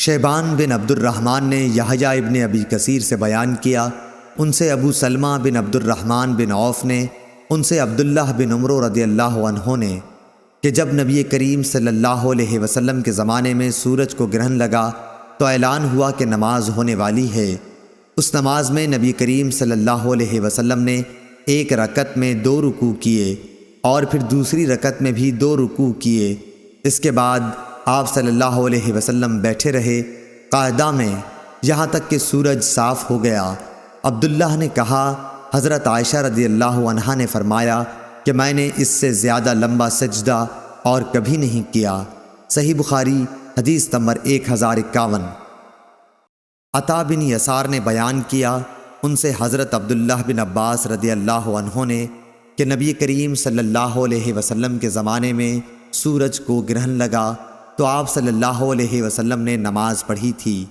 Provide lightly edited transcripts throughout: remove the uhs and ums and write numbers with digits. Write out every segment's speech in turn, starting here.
Shiban بن عبد الرحمن نے یحییٰ ابن ابی کثیر سے بیان کیا، ان سے ابو سلمہ بن عبد الرحمن بن عوف نے، ان سے عبداللہ بن عمر رضی اللہ عنہ نے کہ جب نبی کریم صلی اللہ علیہ وسلم کے زمانے میں سورج کو گرہن لگا تو اعلان ہوا کہ نماز ہونے والی ہے۔ اس نماز میں نبی کریم صلی اللہ علیہ وسلم نے ایک رکعت میں 2 رکوع کیے اور پھر دوسری رکعت میں بھی 2 رکوع کیے۔ اس کے بعد آپ صلی اللہ علیہ وسلم بیٹھے رہے قاعدہ میں یہاں تک کہ سورج صاف ہو گیا۔ عبداللہ نے کہا، حضرت عائشہ رضی اللہ عنہا نے فرمایا کہ میں نے اس سے زیادہ لمبا سجدہ اور کبھی نہیں کیا۔ صحیح بخاری حدیث نمبر 1051۔ عطا بن یسار نے بیان کیا، ان سے حضرت عبداللہ بن عباس رضی اللہ عنہ نے کہ نبی کریم صلی اللہ علیہ وسلم کے زمانے میں سورج کو گرہن لگا تو آپ صلی اللہ علیہ وسلم نے نماز پڑھی تھی۔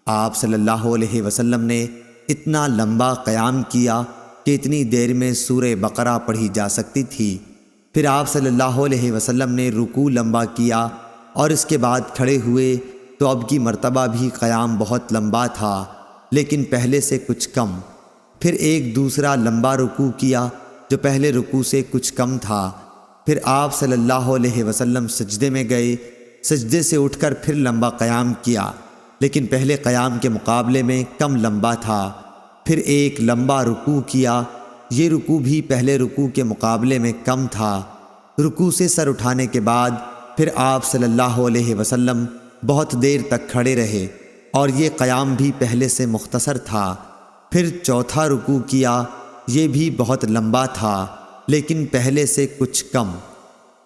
آپ صلی اللہ علیہ وسلم نے اتنا لمبا قیام کیا کہ اتنی دیر میں سورہ بقرہ پڑھی جا سکتی تھی۔ پھر آپ صلی اللہ علیہ وسلم نے رکوع لمبا کیا اور اس کے بعد کھڑے ہوئے تو اب کی مرتبہ بھی قیام بہت لمبا تھا لیکن پہلے سے کچھ کم۔ پھر ایک دوسرا لمبا رکوع کیا جو پہلے رکوع سے کچھ کم تھا۔ پھر آپ صلی اللہ علیہ وسلم سجدے میں گئے، سجدے سے اٹھ کر پھر لمبا قیام کیا لیکن پہلے قیام کے مقابلے میں کم لمبا تھا۔ پھر ایک لمبا رکوع کیا، یہ رکوع بھی پہلے رکوع کے مقابلے میں کم تھا۔ رکوع سے سر اٹھانے کے بعد پھر آپ صلی اللہ علیہ وسلم بہت دیر تک کھڑے رہے اور یہ قیام بھی پہلے سے مختصر تھا۔ پھر چوتھا رکوع کیا، یہ بھی بہت لمبا تھا لیکن پہلے سے کچھ کم۔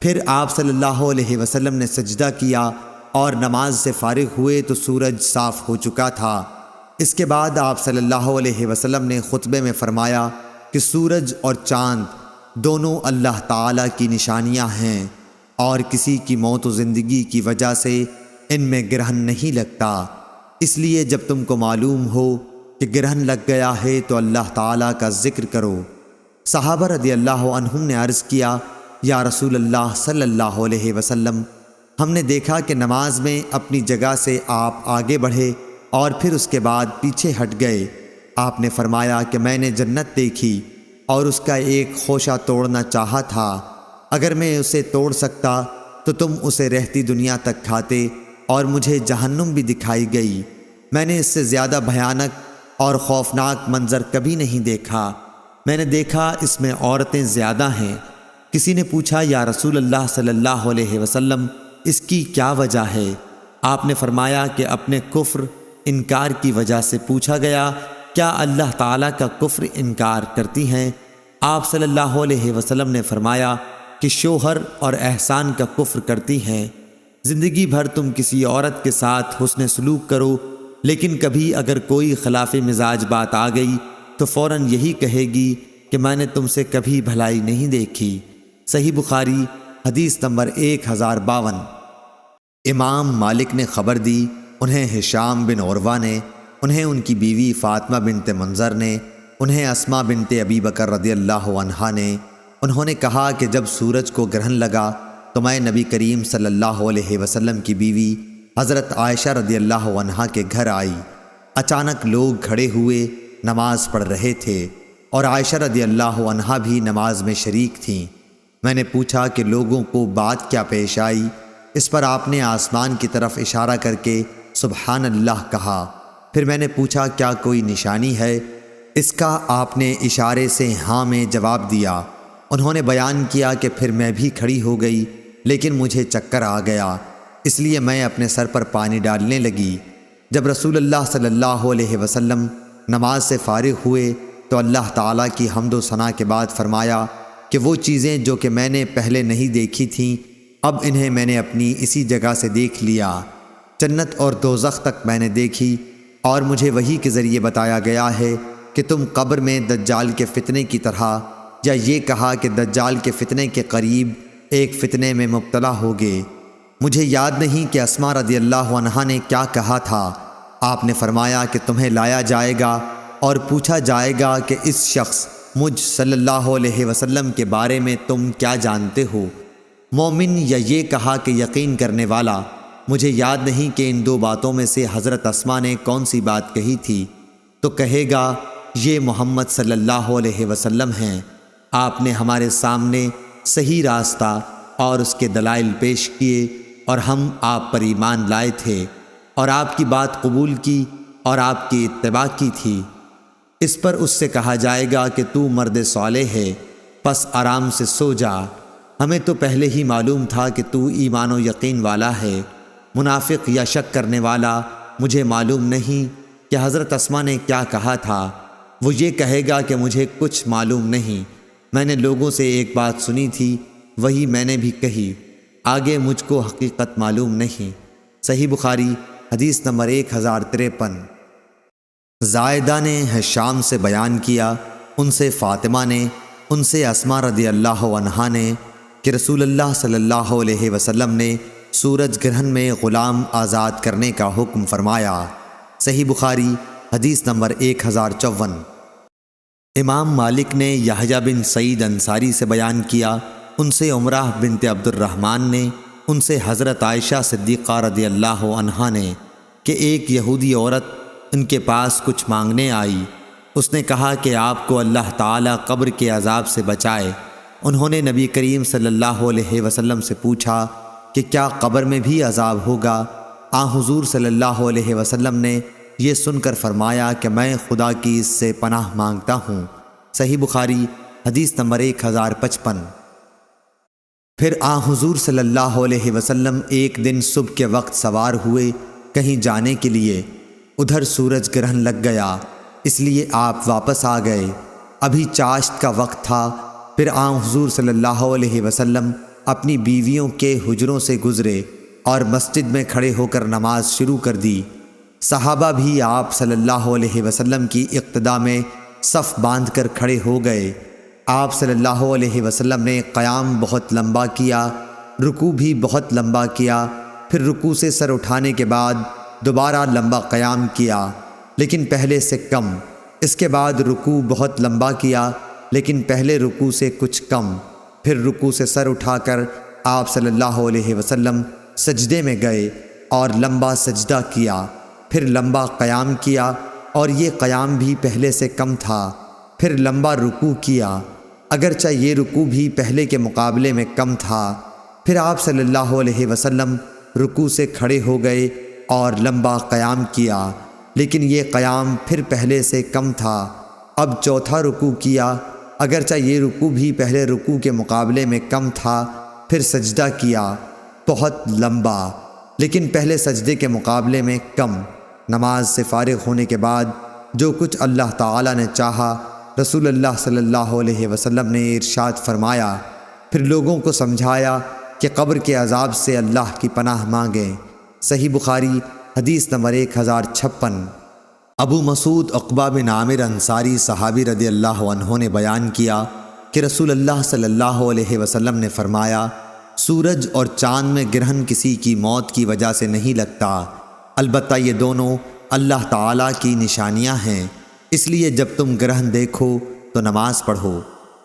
پھر آپ صلی اللہ علیہ وسلم نے سجدہ کیا اور نماز سے فارغ ہوئے تو سورج صاف ہو چکا تھا۔ اس کے بعد آپ صلی اللہ علیہ وسلم نے خطبے میں فرمایا کہ سورج اور چاند دونوں اللہ تعالیٰ کی نشانیاں ہیں اور کسی کی موت و زندگی کی وجہ سے ان میں گرہن نہیں لگتا، اس لیے جب تم کو معلوم ہو کہ گرہن لگ گیا ہے تو اللہ تعالیٰ کا ذکر کرو۔ صحابہ رضی اللہ عنہم نے عرض کیا، یا رسول اللہ صلی اللہ علیہ وسلم، ہم نے دیکھا کہ نماز میں اپنی جگہ سے آپ آگے بڑھے اور پھر اس کے بعد پیچھے ہٹ گئے۔ آپ نے فرمایا کہ میں نے جنت دیکھی اور اس کا ایک خوشہ توڑنا چاہا تھا، اگر میں اسے توڑ سکتا تو تم اسے رہتی دنیا تک کھاتے، اور مجھے جہنم بھی دکھائی گئی، میں نے اس سے زیادہ بھیانک اور خوفناک منظر کبھی نہیں دیکھا، میں نے دیکھا اس میں عورتیں زیادہ ہیں۔ کسی نے پوچھا، یا رسول اللہ صلی اللہ علیہ وسلم، اس کی کیا وجہ ہے؟ آپ نے فرمایا کہ اپنے کفر انکار کی وجہ سے پوچھا گیا، کیا اللہ تعالیٰ کا کفر انکار کرتی ہیں؟ آپ صلی اللہ علیہ وسلم نے فرمایا کہ شوہر اور احسان کا کفر کرتی ہیں۔ زندگی بھر تم کسی عورت کے ساتھ حسن سلوک کرو لیکن کبھی اگر کوئی خلاف مزاج بات آ گئی تو فوراً یہی کہے گی کہ میں نے تم سے کبھی بھلائی نہیں دیکھی۔ صحیح بخاری حدیث نمبر 1052۔ امام مالک نے خبر دی، انہیں ہشام بن عروہ نے، انہیں ان کی بیوی فاطمہ بنت منظر نے، انہیں اسماء بنت ابی بکر رضی اللہ عنہا نے، انہوں نے کہا کہ جب سورج کو گرہن لگا تو میں نبی کریم صلی اللہ علیہ وسلم کی بیوی حضرت عائشہ رضی اللہ عنہا کے گھر آئی۔ اچانک لوگ کھڑے ہوئے نماز پڑھ رہے تھے اور عائشہ رضی اللہ عنہا بھی نماز میں شریک تھیں۔ میں نے پوچھا کہ لوگوں کو بات کیا پیش آئی؟ اس پر آپ نے آسمان کی طرف اشارہ کر کے سبحان اللہ کہا۔ پھر میں نے پوچھا کیا کوئی نشانی ہے؟ اس کا آپ نے اشارے سے ہاں میں جواب دیا۔ انہوں نے بیان کیا کہ پھر میں بھی کھڑی ہو گئی لیکن مجھے چکر آ گیا، اس لیے میں اپنے سر پر پانی ڈالنے لگی۔ جب رسول اللہ صلی اللہ علیہ وسلم نماز سے فارغ ہوئے تو اللہ تعالیٰ کی حمد و ثنا کے بعد فرمایا کہ وہ چیزیں جو کہ میں نے پہلے نہیں دیکھی تھیں اب انہیں میں نے اپنی اسی جگہ سے دیکھ لیا۔ جنت اور دوزخ تک میں نے دیکھی اور مجھے وحی کے ذریعے بتایا گیا ہے کہ تم قبر میں دجال کے فتنے کی طرح، یا یہ کہا کہ دجال کے فتنے کے قریب ایک فتنے میں مبتلا ہوگے۔ مجھے یاد نہیں کہ اسماء رضی اللہ عنہا نے کیا کہا تھا۔ آپ نے فرمایا کہ تمہیں لایا جائے گا اور پوچھا جائے گا کہ اس شخص مجھ صلی اللہ علیہ وسلم کے بارے میں تم کیا جانتے ہو؟ مومن، یا یہ کہا کہ یقین کرنے والا، مجھے یاد نہیں کہ ان دو باتوں میں سے حضرت اسما نے کون سی بات کہی تھی، تو کہے گا یہ محمد صلی اللہ علیہ وسلم ہیں۔ آپ نے ہمارے سامنے صحیح راستہ اور اس کے دلائل پیش کیے اور ہم آپ پر ایمان لائے تھے اور آپ کی بات قبول کی اور آپ کی اتباع کی تھی۔ اس پر اس سے کہا جائے گا کہ تو مرد صالح ہے، پس آرام سے سو جا، ہمیں تو پہلے ہی معلوم تھا کہ تو ایمان و یقین والا ہے۔ منافق یا شک کرنے والا مجھے معلوم نہیں کہ حضرت اسما نے کیا کہا تھا، وہ یہ کہے گا کہ مجھے کچھ معلوم نہیں، میں نے لوگوں سے ایک بات سنی تھی وہی میں نے بھی کہی، آگے مجھ کو حقیقت معلوم نہیں۔ صحیح بخاری حدیث نمبر 1053۔ زائدہ نے ہشام سے بیان کیا، ان سے فاطمہ نے، ان سے اسما رضی اللہ عنہا نے کہ رسول اللہ صلی اللہ علیہ وسلم نے سورج گرہن میں غلام آزاد کرنے کا حکم فرمایا۔ صحیح بخاری حدیث نمبر 1054۔ امام مالک نے یحییٰ بن سعید انصاری سے بیان کیا، ان سے عمرہ بنت عبد الرحمن نے، ان سے حضرت عائشہ صدیقہ رضی اللہ عنہا نے کہ ایک یہودی عورت ان کے پاس کچھ مانگنے آئی، اس نے کہا کہ آپ کو اللہ تعالیٰ قبر کے عذاب سے بچائے۔ انہوں نے نبی کریم صلی اللہ علیہ وسلم سے پوچھا کہ کیا قبر میں بھی عذاب ہوگا؟ حضور صلی اللہ علیہ وسلم نے یہ سن کر فرمایا کہ میں خدا کی اس سے پناہ مانگتا ہوں۔ صحیح بخاری حدیث نمبر 1055۔ پھر حضور صلی اللہ علیہ وسلم ایک دن صبح کے وقت سوار ہوئے کہیں جانے کے لیے، ادھر سورج گرہن لگ گیا، اس لیے آپ واپس آ گئے۔ ابھی چاشت کا وقت تھا۔ پھر حضور صلی اللہ علیہ وسلم اپنی بیویوں کے حجروں سے گزرے اور مسجد میں کھڑے ہو کر نماز شروع کر دی۔ صحابہ بھی آپ صلی اللہ علیہ وسلم کی اقتداء میں صف باندھ کر کھڑے ہو گئے۔ آپ صلی اللہ علیہ وسلم نے قیام بہت لمبا کیا، رکوع بھی بہت لمبا کیا، پھر رکوع سے سر اٹھانے کے بعد دوبارہ لمبا قیام کیا لیکن پہلے سے کم، اس کے بعد رکوع بہت لمبا کیا لیکن پہلے رکوع سے کچھ کم، پھر رکوع سے سر اٹھا کر آپ صلی اللہ علیہ وسلم سجدے میں گئے اور لمبا سجدہ کیا، پھر لمبا قیام کیا اور یہ قیام بھی پہلے سے کم تھا، پھر لمبا رکوع کیا اگرچہ یہ رکوع بھی پہلے کے مقابلے میں کم تھا، پھر آپ صلی اللہ علیہ وسلم رکوع سے کھڑے ہو گئے اور لمبا قیام کیا لیکن یہ قیام پھر پہلے سے کم تھا، اب چوتھا رکوع کیا اگرچہ یہ رکوع بھی پہلے رکوع کے مقابلے میں کم تھا، پھر سجدہ کیا بہت لمبا لیکن پہلے سجدے کے مقابلے میں کم۔ نماز سے فارغ ہونے کے بعد جو کچھ اللہ تعالیٰ نے چاہا رسول اللہ صلی اللہ علیہ وسلم نے ارشاد فرمایا، پھر لوگوں کو سمجھایا کہ قبر کے عذاب سے اللہ کی پناہ مانگیں۔ صحیح بخاری حدیث نمبر 1056۔ ابو مسعود عقبہ بن عامر انصاری صحابی رضی اللہ عنہ نے بیان کیا کہ رسول اللہ صلی اللہ علیہ وسلم نے فرمایا، سورج اور چاند میں گرہن کسی کی موت کی وجہ سے نہیں لگتا، البتہ یہ دونوں اللہ تعالیٰ کی نشانیاں ہیں، اس لیے جب تم گرہن دیکھو تو نماز پڑھو۔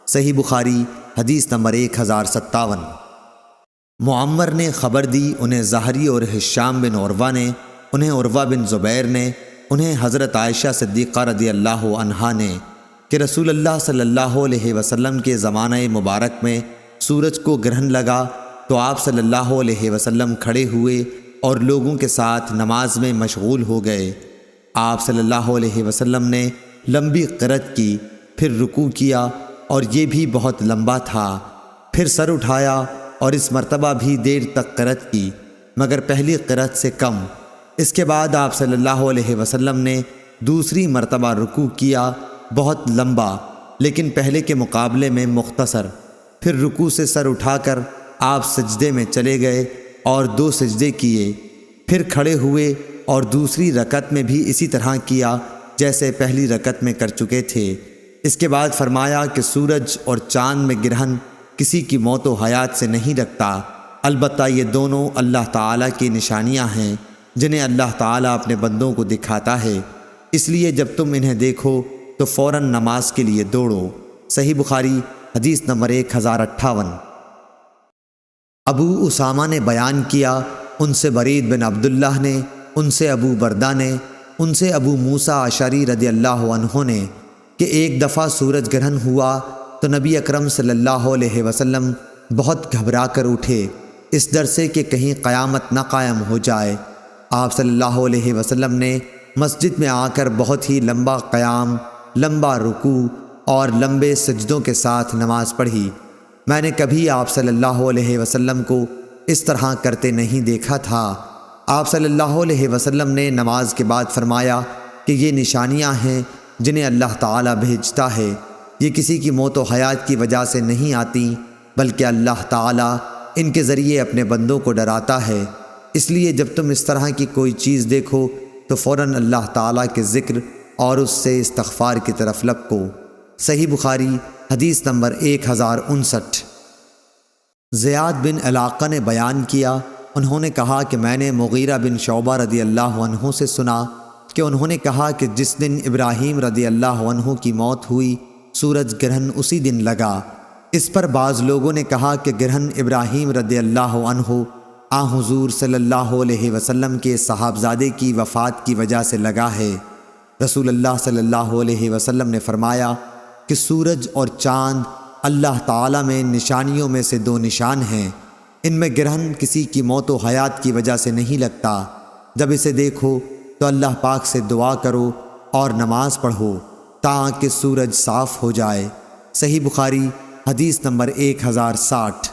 صحیح بخاری حدیث نمبر 1057۔ معمر نے خبر دی، انہیں زہری اور ہشام بن عروہ نے، انہیں عروہ بن زبیر نے، انہیں حضرت عائشہ صدیقہ رضی اللہ عنہا نے کہ رسول اللہ صلی اللہ علیہ وسلم کے زمانہ مبارک میں سورج کو گرہن لگا تو آپ صلی اللہ علیہ وسلم کھڑے ہوئے اور لوگوں کے ساتھ نماز میں مشغول ہو گئے۔ آپ صلی اللہ علیہ وسلم نے لمبی قرأت کی، پھر رکوع کیا اور یہ بھی بہت لمبا تھا، پھر سر اٹھایا اور اس مرتبہ بھی دیر تک قرأت کی مگر پہلی قرأت سے کم۔ اس کے بعد آپ صلی اللہ علیہ وسلم نے دوسری مرتبہ رکوع کیا بہت لمبا لیکن پہلے کے مقابلے میں مختصر، پھر رکوع سے سر اٹھا کر آپ سجدے میں چلے گئے اور 2 سجدے کیے، پھر کھڑے ہوئے اور دوسری رکعت میں بھی اسی طرح کیا جیسے پہلی رکعت میں کر چکے تھے۔ اس کے بعد فرمایا کہ سورج اور چاند میں گرہن کسی کی موت و حیات سے نہیں رکھتا، البتہ یہ دونوں اللہ تعالیٰ کی نشانیاں ہیں جنہیں اللہ تعالیٰ اپنے بندوں کو دکھاتا ہے، اس لیے جب تم انہیں دیکھو تو فوراً نماز کے لیے دوڑو۔ صحیح بخاری حدیث نمبر 1058۔ ابو اسامہ نے بیان کیا، ان سے برید بن عبداللہ نے، ان سے ابو بردہ نے، ان سے ابو موسیٰ اشعری رضی اللہ عنہ نے کہ ایک دفعہ سورج گرہن ہوا تو نبی اکرم صلی اللہ علیہ وسلم بہت گھبرا کر اٹھے، اس ڈر سے کہ کہیں قیامت نہ قائم ہو جائے۔ آپ صلی اللہ علیہ وسلم نے مسجد میں آ کر بہت ہی لمبا قیام، لمبا رکوع اور لمبے سجدوں کے ساتھ نماز پڑھی۔ میں نے کبھی آپ صلی اللہ علیہ وسلم کو اس طرح کرتے نہیں دیکھا تھا۔ آپ صلی اللہ علیہ وسلم نے نماز کے بعد فرمایا کہ یہ نشانیاں ہیں جنہیں اللہ تعالیٰ بھیجتا ہے، یہ کسی کی موت و حیات کی وجہ سے نہیں آتی، بلکہ اللہ تعالیٰ ان کے ذریعے اپنے بندوں کو ڈراتا ہے۔ اس لیے جب تم اس طرح کی کوئی چیز دیکھو تو فوراً اللہ تعالیٰ کے ذکر اور اس سے استغفار کی طرف لپکو۔ صحیح بخاری حدیث نمبر 1059۔ زیاد بن علاقہ نے بیان کیا، انہوں نے کہا کہ میں نے مغیرہ بن شعبہ رضی اللہ عنہ سے سنا کہ انہوں نے کہا کہ جس دن ابراہیم رضی اللہ عنہ کی موت ہوئی سورج گرہن اسی دن لگا۔ اس پر بعض لوگوں نے کہا کہ گرہن ابراہیم رضی اللہ عنہ آن حضور صلی اللہ علیہ وسلم کے صاحبزادے کی وفات کی وجہ سے لگا ہے۔ رسول اللہ صلی اللہ علیہ وسلم نے فرمایا کہ سورج اور چاند اللہ تعالیٰ میں نشانیوں میں سے 2 نشان ہیں، ان میں گرہن کسی کی موت و حیات کی وجہ سے نہیں لگتا۔ جب اسے دیکھو تو اللہ پاک سے دعا کرو اور نماز پڑھو تاکہ سورج صاف ہو جائے۔ صحیح بخاری حدیث نمبر 1060۔